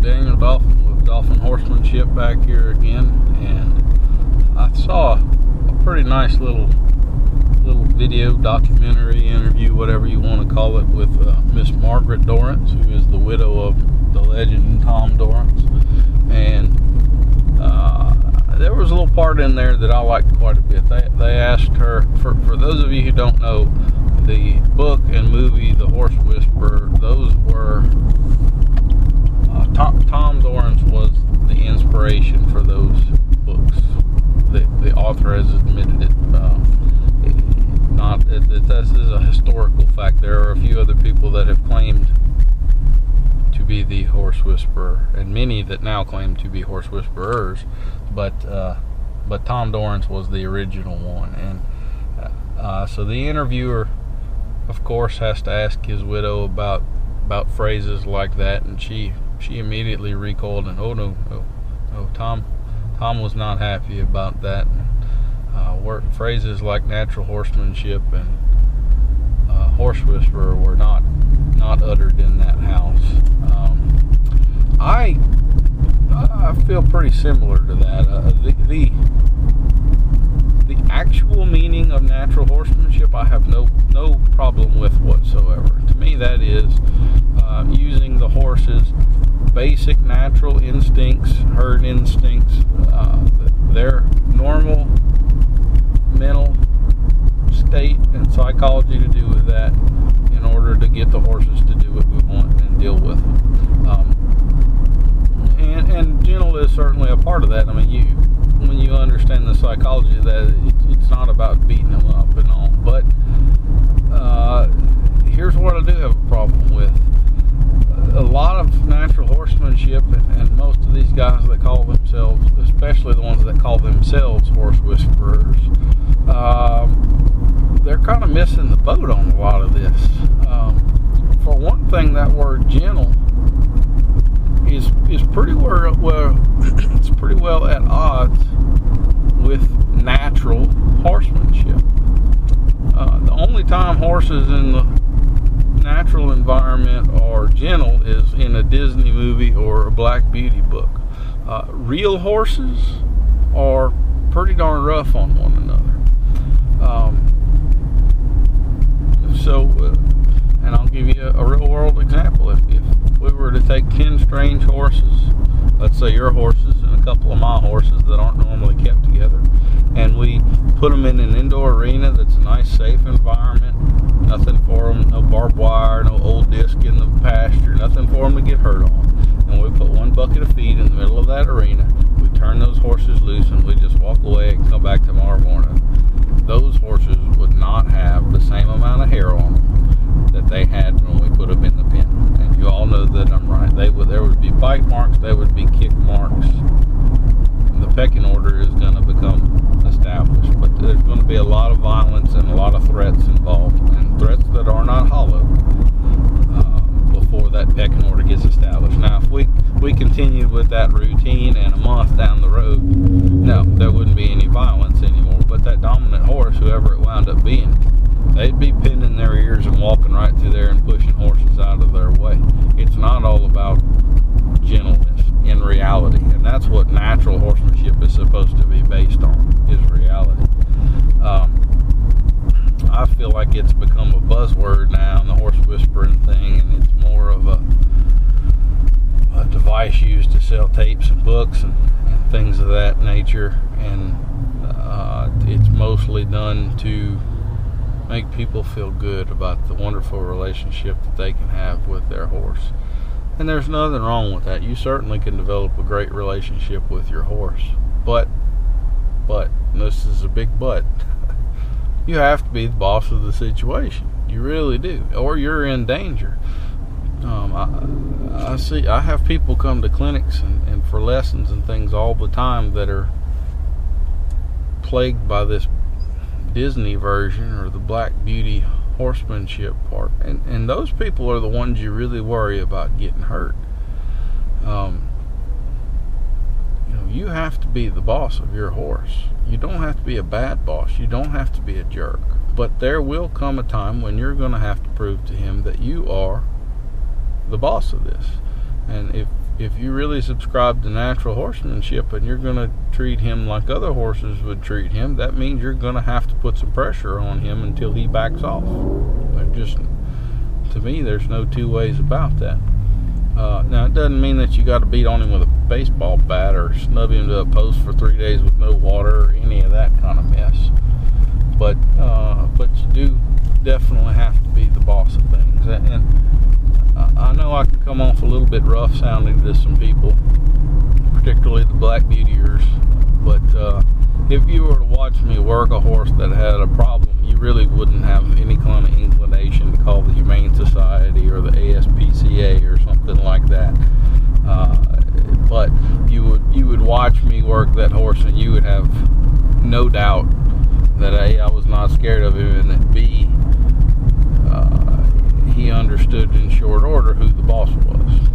Daniel Dauphin with Dauphin Horsemanship back here again, and I saw a pretty nice little video documentary interview, whatever you want to call it, with Miss Margaret Dorrance, who is the widow of the legend Tom Dorrance. And there was a little part in there that I liked quite a bit. They asked her, for those of you who don't know, the book and movie The Horse Whisperer, those were Tom Dorrance was the inspiration for those books. The author has admitted it. This is a historical fact. There are a few other people that have claimed to be the Horse Whisperer, and many that now claim to be Horse Whisperers, but Tom Dorrance was the original one. And so the interviewer, of course, has to ask his widow about phrases like that, and she immediately recoiled, and no, Tom was not happy about that. Phrases like natural horsemanship and horse whisperer were not uttered in that house. I feel pretty similar to that. The actual meaning of natural horsemanship I have no problem with whatsoever. To me, that is using the horse's basic natural instincts, herd instincts, their normal mental state and psychology to do with that, in order to get the horses to do what we want and deal with them. And gentle is certainly a part of that. I mean, when you understand the psychology of that, it's not about beating them up and all. But here's what I do have a problem with. A lot of natural horsemanship, and most of these guys that call themselves, especially the ones that call themselves horse whisperers, they're kind of missing the boat on a lot of this. For one thing, that word gentle is pretty well it's pretty well at odds with natural horsemanship. The only time horses in the natural environment are gentle is in a Disney movie or a Black Beauty book. Real horses are pretty darn rough on one another. And I'll give you a real world example. If we were to take 10 strange horses, let's say your horses and a couple of my horses that aren't normally kept together, and we put them in an indoor arena that's a nice, safe environment, nothing for them, no barbed wire, no old disc in the pasture, nothing for them to get hurt on, and we put one bucket of feed in the middle of that arena, we turn those horses loose, and we just walk away and come back tomorrow morning, those horses would not have the same amount of hair on them that they had when we put them in the pen. And you all know that I'm right. There would be bite marks, there would be kick marks, and the pecking order is going to become established. But there's going to be a lot of violence and a lot of threats involved, and threats that are not hollow, before that pecking order gets established. Now, if we continued with that routine and a month down the road, no, there wouldn't be any violence anymore. But that dominant horse, whoever it wound up being, they'd be pinning their ears and walking right through there and pushing horses out of their way. It's not all about gentleness in reality, and that's what natural horsemanship is supposed to be based on, is reality. I feel like it's become a buzzword now, the horse whispering thing, and it's more of a device used to sell tapes and books and things of that nature, and it's mostly done to make people feel good about the wonderful relationship that they can have with their horse. And there's nothing wrong with that. You certainly can develop a great relationship with your horse, but and this is a big but, you have to be the boss of the situation. You really do, or you're in danger. I have people come to clinics and for lessons and things all the time that are plagued by this Disney version or the Black Beauty horsemanship part, and those people are the ones you really worry about getting hurt. You have to be the boss of your horse. You don't have to be a bad boss. You don't have to be a jerk. But there will come a time when you're going to have to prove to him that you are the boss of this. And if you really subscribe to natural horsemanship and you're going to treat him like other horses would treat him, that means you're going to have to put some pressure on him until he backs off. Just, to me, there's no two ways about that. Now, it doesn't mean that you got to beat on him with a baseball bat or snub him to a post for 3 days with no water or any of that kind of mess. But you do definitely have to be the boss of things. And I know I can come off a little bit rough sounding to some people, particularly the black beautiers. But if you were to watch me work a horse that had a problem, you really wouldn't have any kind of inclination to call the Humane Society or the ASPCA or something like that. But you would watch me work that horse, and you would have no doubt that A, I was not scared of him, and that B, he understood in short order who the boss was.